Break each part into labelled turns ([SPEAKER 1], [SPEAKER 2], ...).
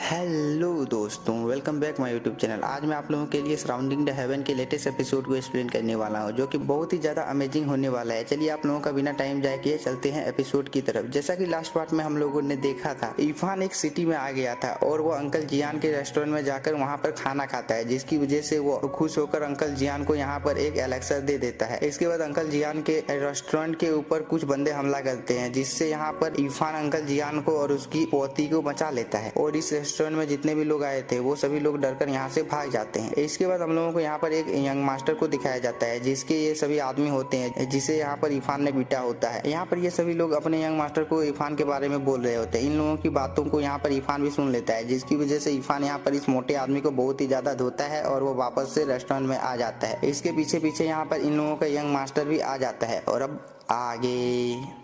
[SPEAKER 1] Hello दोस्तों, welcome back my YouTube channel. आज मैं आप लोगों के लिए सराउंडिंग द हेवन के लेटेस्ट एपिसोड को एक्सप्लेन करने वाला हूं, जो कि बहुत ही ज़्यादा अमेजिंग होने वाला है। चलिए आप लोगों का बिना टाइम जाए किए चलते हैं एपिसोड की तरफ। जैसा कि लास्ट पार्ट में हम लोगों ने देखा था, इरफान एक सिटी में आ गया था और वो अंकल जियान के रेस्टोरेंट में जाकर वहाँ पर खाना खाता है, जिसकी वजह से वो खुश होकर अंकल जियान को यहाँ पर एक एलेक्सर दे देता है। इसके बाद अंकल जियान के रेस्टोरेंट के ऊपर कुछ बंदे हमला करते हैं, जिससे यहाँ पर इरफान अंकल जियान को और उसकी पोती को बचा लेता है और इस रेस्टोरेंट में जितने भी लोग आए थे वो सभी लोग डरकर यहाँ से भाग जाते हैं। इसके बाद हम लोगों को यहाँ पर एक यंग मास्टर को दिखाया जाता है, जिसके ये सभी आदमी होते हैं, जिसे यहाँ पर इरफान ने पीटा होता है। यहाँ पर ये सभी लोग अपने यंग मास्टर को इरफान के बारे में बोल रहे होते हैं। इन लोगों की बातों को यहाँ पर इरफान भी सुन लेता है, जिसकी वजह से इरफान यहाँ पर इस मोटे आदमी को बहुत ही ज्यादा धोता है और वो वापस से रेस्टोरेंट में आ जाता है। इसके पीछे पीछे यहाँ पर इन लोगों का यंग मास्टर भी आ जाता है। और अब आगे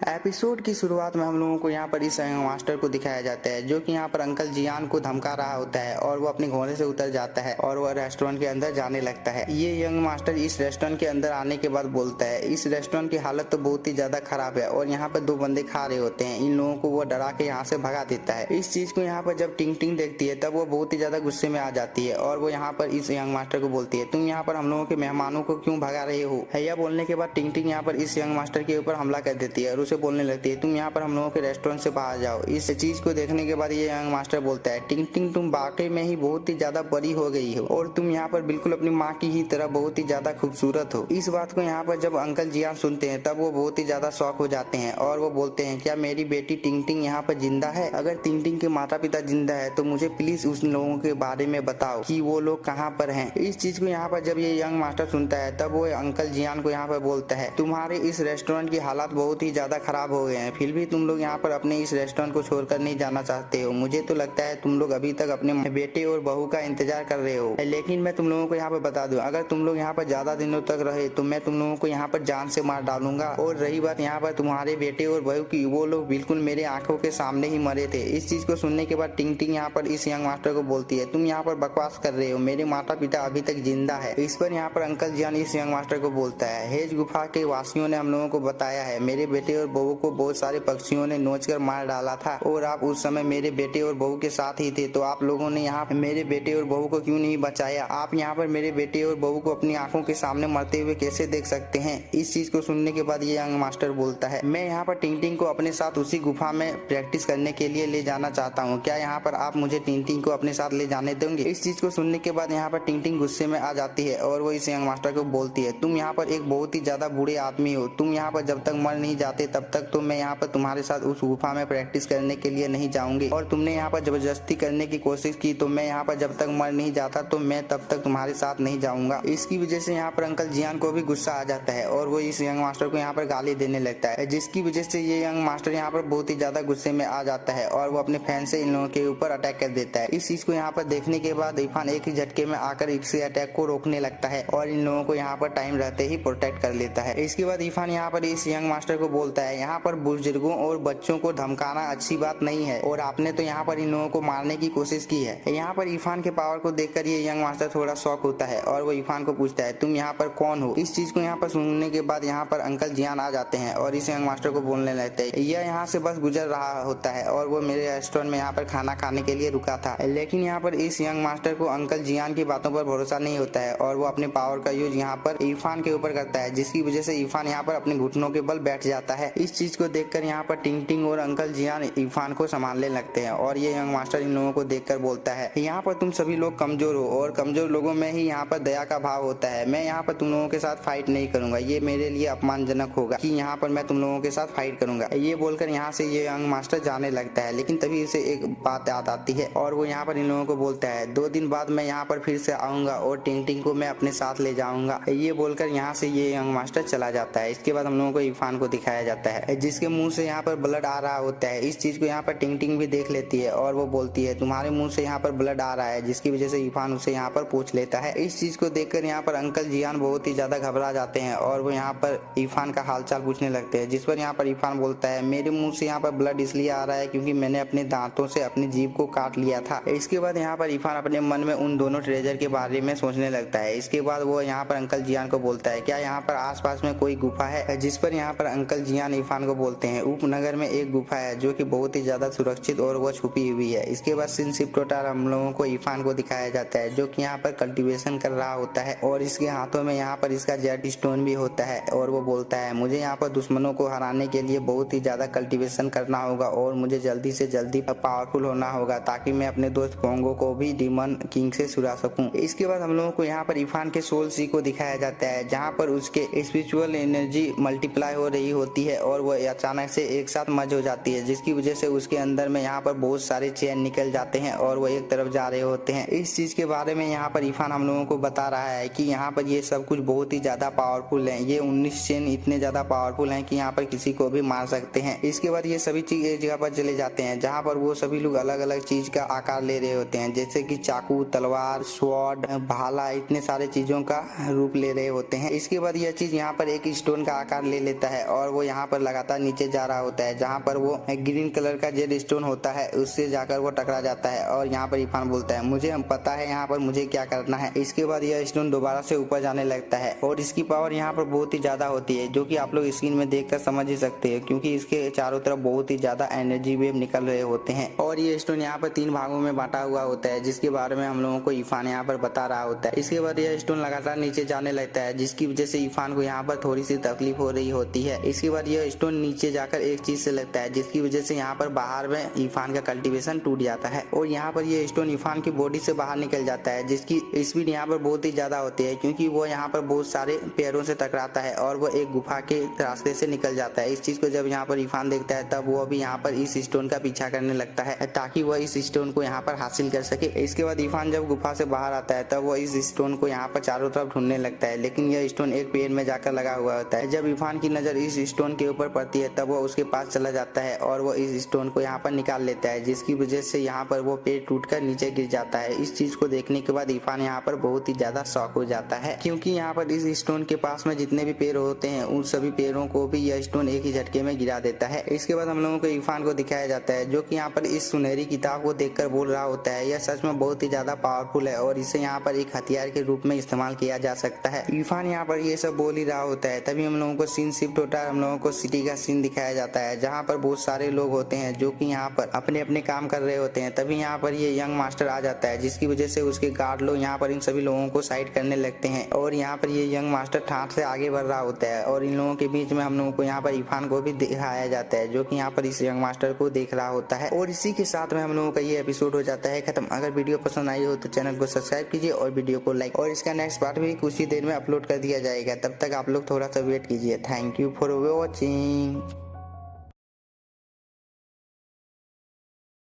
[SPEAKER 1] एपिसोड की शुरुआत में हम लोगों को यहाँ पर इस यंग मास्टर को दिखाया जाता है, जो कि यहाँ पर अंकल जियान को धमका रहा होता है और वो अपने घोड़े से उतर जाता है और वह रेस्टोरेंट के अंदर जाने लगता है। ये यंग मास्टर इस रेस्टोरेंट के अंदर आने के बाद बोलता है, इस रेस्टोरेंट की हालत तो बहुत ही ज्यादा खराब है और यहाँ पर दो बंदे खा रहे होते हैं। इन लोगों को वो डरा के यहाँ से भगा देता है। इस चीज को यहाँ पर जब टिंग टिंग देखती है तब वो बहुत ही ज्यादा गुस्से में आ जाती है और वो यहाँ पर इस यंग मास्टर को बोलती है, तुम यहाँ पर हम लोगों के मेहमानों को क्यों भगा रहे हो। यह बोलने के बाद टिंग टिंग यहाँ पर इस यंग मास्टर के ऊपर हमला कर देती है और उसे बोलने लगती है, यहाँ पर हम लोगों के रेस्टोरेंट से बाहर जाओ। इस चीज को देखने के बाद ये यंग मास्टर बोलता है, टिंग टिंग तुम वाकई में ही बहुत ही ज्यादा बड़ी हो गई हो और तुम यहाँ पर बिल्कुल अपनी माँ की ही तरह बहुत ही ज्यादा खूबसूरत हो। इस बात को यहाँ पर जब अंकल जियान सुनते हैं तब वो बहुत ही ज्यादा शौक हो जाते हैं और वो बोलते हैं, क्या मेरी बेटी टिंग टिंग यहाँ पर जिंदा है। अगर टिंग टिंग के माता पिता जिंदा है तो मुझे प्लीज उस लोगों के बारे में बताओ कि वो लोग कहाँ पर हैं। इस चीज को यहाँ पर जब ये यंग मास्टर सुनता है तब वो अंकल जियान को यहाँ पर बोलता है, तुम्हारे इस रेस्टोरेंट की हालात बहुत ही ज्यादा खराब हो गए हैं, फिर भी तुम लोग यहाँ पर अपने इस रेस्टोरेंट को छोड़कर नहीं जाना चाहते हो। मुझे तो लगता है तुम लोग अभी तक अपने बेटे और बहू का इंतजार कर रहे हो। लेकिन मैं तुम लोगों को यहाँ पर बता दूं, अगर तुम लोग यहाँ पर ज्यादा दिनों तक रहे तो मैं तुम लोगों को यहाँ पर जान से मार डालूंगा। और रही बात यहाँ पर तुम्हारे बेटे और बहू की, वो लोग बिल्कुल मेरे आंखों के सामने ही मरे थे। इस चीज को सुनने के बाद टिंग टिंग यहाँ पर इस यंग मास्टर को बोलती है, तुम यहाँ पर बकवास कर रहे हो, मेरे माता पिता अभी तक जिंदा है। इस पर यहाँ पर अंकल जियान इस यंग मास्टर को बोलता है, हेज गुफा के वासियों ने हम लोगों को बताया है, मेरे बेटे और बहू को बहुत सारे पक्षियों ने नोच कर मार डाला था और आप उस समय मेरे बेटे और बहू के साथ ही थे, तो आप लोगों ने यहाँ मेरे बेटे और बहू को क्यों नहीं बचाया। आप यहाँ पर मेरे बेटे और बहू को अपनी आंखों के सामने मरते हुए कैसे देख सकते हैं। इस चीज को सुनने के बाद ये यंग मास्टर बोलता है, मैं यहाँ पर टिंग टिंग को अपने साथ उसी गुफा में प्रैक्टिस करने के लिए ले जाना चाहता हूँ, क्या यहाँ पर आप मुझे टिंग टिंग को अपने साथ ले जाने देंगे। इस चीज को सुनने के बाद यहाँ पर टिंग टिंग गुस्से में आ जाती है और वो इस यंग मास्टर को बोलती है, तुम यहाँ पर एक बहुत ही ज्यादा बुरे आदमी हो, तुम यहाँ पर जब तक मर नहीं जाते तब तक तो मैं यहाँ पर तुम्हारे साथ उस गुफा में प्रैक्टिस करने के लिए नहीं जाऊंगी, और तुमने यहाँ पर जबरदस्ती करने की कोशिश की तो मैं यहाँ पर जब तक मर नहीं जाता तो मैं तब तक तुम्हारे साथ नहीं जाऊंगा। इसकी वजह से यहाँ पर अंकल जियान को भी गुस्सा आ जाता है और वो इस यंग मास्टर को यहाँ पर गाली देने लगता है, जिसकी वजह से ये यंग मास्टर यहाँ पर बहुत ही ज्यादा गुस्से में आ जाता है और वो अपने फैन से इन लोगों के ऊपर अटैक कर देता है। इस चीज को यहाँ पर देखने के बाद इरफान एक ही झटके में आकर इसके अटैक को रोकने लगता है और इन लोगों को यहाँ पर टाइम रहते ही प्रोटेक्ट कर लेता है। इसके बाद इरफान यहाँ पर इस यंग मास्टर को बोलता है, यहाँ पर बुजुर्गों और बच्चों को धमकाना अच्छी बात नहीं है और आपने तो यहाँ पर इन लोगों को मारने की कोशिश की है। यहाँ पर इरफान के पावर को देखकर ये यंग मास्टर थोड़ा शॉक होता है और वो इरफान को पूछता है, तुम यहाँ पर कौन हो। इस चीज को यहाँ पर सुनने के बाद यहाँ पर अंकल जियान आ जाते हैं और इस यंग मास्टर को बोलने लगते हैं, यह यहाँ से बस गुजर रहा होता है और वो मेरे रेस्टोरेंट में यहाँ पर खाना खाने के लिए रुका था। लेकिन यहाँ पर इस यंग मास्टर को अंकल जियान की बातों पर भरोसा नहीं होता है और वो अपने पावर का यूज यहाँ पर इरफान के ऊपर करता है, जिसकी वजह से इरफान यहाँ पर अपने घुटनों के बल बैठ जाता है। इस चीज को देखकर यहाँ पर टिंग टिंग और अंकल जियान इरफान को संभालने लगते हैं और ये यंग मास्टर इन लोगों को देखकर बोलता है, यहाँ पर तुम सभी लोग कमजोर हो और कमजोर लोगों में ही यहाँ पर दया का भाव होता है। मैं यहाँ पर तुम लोगों के साथ फाइट नहीं करूंगा, ये मेरे लिए अपमानजनक होगा कि यहाँ पर मैं तुम लोगों के साथ फाइट करूंगा। ये बोलकर यहाँ से ये यंग मास्टर जाने लगता है, लेकिन तभी उसे एक बात याद आती है और वो यहाँ पर इन लोगों को बोलता है, 2 दिन बाद मैं यहाँ पर फिर से आऊंगा और टिंग टिंग को मैं अपने साथ ले जाऊंगा। ये बोलकर यहाँ से ये यंग मास्टर चला जाता है। इसके बाद हम लोगों को इरफान को दिखाया जाता है, जिसके मुंह से यहाँ पर ब्लड आ रहा होता है। इस चीज को यहाँ पर टिंग टिंग भी देख लेती है और वो बोलती है, तुम्हारे मुंह से यहाँ पर ब्लड आ रहा है, जिसकी वजह से इरफान उसे यहाँ पर पूछ लेता है। इस चीज को देखकर यहाँ पर अंकल जियान बहुत ही ज्यादा घबरा जाते हैं और वो यहाँ पर इरफान का हालचाल पूछने लगते हैं, जिस पर यहाँ पर इरफान बोलता है, मेरे मुंह से यहाँ पर ब्लड इसलिए आ रहा है क्योंकि मैंने अपने दांतों से अपनी जीभ को काट लिया था। इसके बाद यहाँ पर इरफान अपने मन में उन दोनों ट्रेजर के बारे में सोचने लगता है। इसके बाद वो यहाँ पर अंकल जियान को बोलता है, क्या यहाँ पर आसपास में कोई गुफा है, जिस पर यहाँ पर अंकल जियान इंसान इरफान को बोलते हैं। उपनगर में एक गुफा है जो कि बहुत ही ज्यादा सुरक्षित और वो छुपी हुई है। इसके बाद सीन शिफ्ट होता है, हम लोगों को इरफान को दिखाया जाता है जो कि यहाँ पर कल्टीवेशन कर रहा होता है और इसके हाथों में यहाँ पर इसका जेड स्टोन भी होता है और वो बोलता है मुझे यहाँ पर दुश्मनों को हराने के लिए बहुत ही ज्यादा कल्टीवेशन करना होगा और मुझे जल्दी से जल्दी पावरफुल होना होगा ताकि मैं अपने दोस्त पोंगो को भी डीमन किंग से छुड़ा सकूं। इसके बाद हम लोगों को यहाँ पर इरफान के सोल सी को दिखाया जाता है जहाँ पर उसके स्पिरिचुअल एनर्जी मल्टीप्लाई हो रही होती है और वो अचानक से एक साथ मर्ज हो जाती है जिसकी वजह से उसके अंदर में यहाँ पर बहुत सारे चेन निकल जाते हैं और वो एक तरफ जा रहे होते हैं। इस चीज के बारे में यहाँ पर इरफान हम लोगों को बता रहा है कि यहाँ पर ये सब कुछ बहुत ही ज्यादा पावरफुल है। ये 19 चेन इतने ज्यादा पावरफुल हैं कि यहाँ पर किसी को भी मार सकते हैं। इसके बाद ये सभी चीज एक जगह पर चले जाते हैं जहाँ पर वो सभी लोग अलग अलग चीज का आकार ले रहे होते हैं जैसे कि चाकू, तलवार, स्वॉर्ड, भाला, इतने सारे चीजों का रूप ले रहे होते हैं। इसके बाद यह चीज यहाँ पर एक स्टोन का आकार ले लेता है और वो यहाँ पर लगातार नीचे जा रहा होता है जहाँ पर वो ग्रीन कलर का जेड स्टोन होता है उससे जाकर वो टकरा जाता है और यहाँ पर इरफान बोलता है मुझे पता है यहाँ पर मुझे क्या करना है। इसके बाद यह स्टोन दोबारा से ऊपर जाने लगता है और इसकी पावर यहाँ पर बहुत ही ज्यादा होती है जो कि आप लोग स्क्रीन में देखकर समझ ही सकते हैं क्योंकि इसके चारों तरफ बहुत ही ज्यादा एनर्जी वेव निकल रहे होते हैं और ये स्टोन यहाँ पर 3 भागों में बांटा हुआ होता है जिसके बारे में हम लोगों को इरफान यहाँ पर बता रहा होता है। इसके बाद यह स्टोन लगातार नीचे जाने लगता है जिसकी वजह से इरफान को यहाँ पर थोड़ी सी तकलीफ हो रही होती है। इसके बाद यह स्टोन नीचे जाकर एक चीज से लगता है जिसकी वजह से यहाँ पर बाहर में इरफान का कल्टीवेशन टूट जाता है और यहाँ पर ये स्टोन इरफान की बॉडी से बाहर निकल जाता है जिसकी स्पीड यहाँ पर बहुत ही ज्यादा होती है क्योंकि वो यहाँ पर बहुत सारे पैरों से टकराता है और वो एक गुफा के रास्ते से निकल जाता है। इस चीज को जब यहाँ पर इरफान देखता है तब वो भी यहाँ पर इस स्टोन का पीछा करने लगता है ताकि वह इस स्टोन को यहाँ पर हासिल कर सके। इसके बाद इरफान जब गुफा से बाहर आता है तब वो इस स्टोन को यहाँ पर चारों तरफ ढूंढने लगता है लेकिन यह स्टोन एक पेड़ में जाकर लगा हुआ होता है। जब इरफान की नजर इस स्टोन के ऊपर पड़ती है तब वो उसके पास चला जाता है और वो इस स्टोन को यहाँ पर निकाल लेता है जिसकी वजह से यहाँ पर वो पेड़ टूटकर नीचे गिर जाता है। इस चीज को देखने के बाद इरफान यहाँ पर बहुत ही ज्यादा शॉक हो जाता है क्योंकि यहाँ पर इस स्टोन के पास में जितने भी पेड़ होते हैं उन सभी पेड़ों को भी यह स्टोन एक ही झटके में गिरा देता है। इसके बाद हम लोगों को इरफान को दिखाया जाता है जो कि यहाँ पर इस सुनहरी किताब को देखकर बोल रहा होता है यह सच में बहुत ही ज्यादा पावरफुल है और इसे यहाँ पर एक हथियार के रूप में इस्तेमाल किया जा सकता है। इरफान यहाँ पर ये सब बोल ही रहा होता है तभी हम लोगों को सीन शिफ्ट होता है। हम लोगों को सिटी का सीन दिखाया जाता है जहाँ पर बहुत सारे लोग होते हैं जो कि यहाँ पर अपने अपने काम कर रहे होते हैं। तभी यहाँ पर ये यंग मास्टर आ जाता है जिसकी वजह से उसके गार्ड लोग यहाँ पर इन सभी लोगों को साइड करने लगते हैं और यहाँ पर ये यंग मास्टर ठाठ से आगे बढ़ रहा होता है और इन लोगों के बीच में हम लोगों को यहाँ पर इरफान को भी दिखाया जाता है जो कि यहाँ पर इस यंग मास्टर को देख रहा होता है और इसी के साथ में हम लोगों का ये एपिसोड हो जाता है खत्म। अगर वीडियो पसंद आई हो तो चैनल को सब्सक्राइब कीजिए और वीडियो को लाइक और इसका नेक्स्ट पार्ट भी कुछ ही देर में अपलोड कर दिया जाएगा। तब तक आप लोग थोड़ा सा वेट कीजिए। Thank you for watching.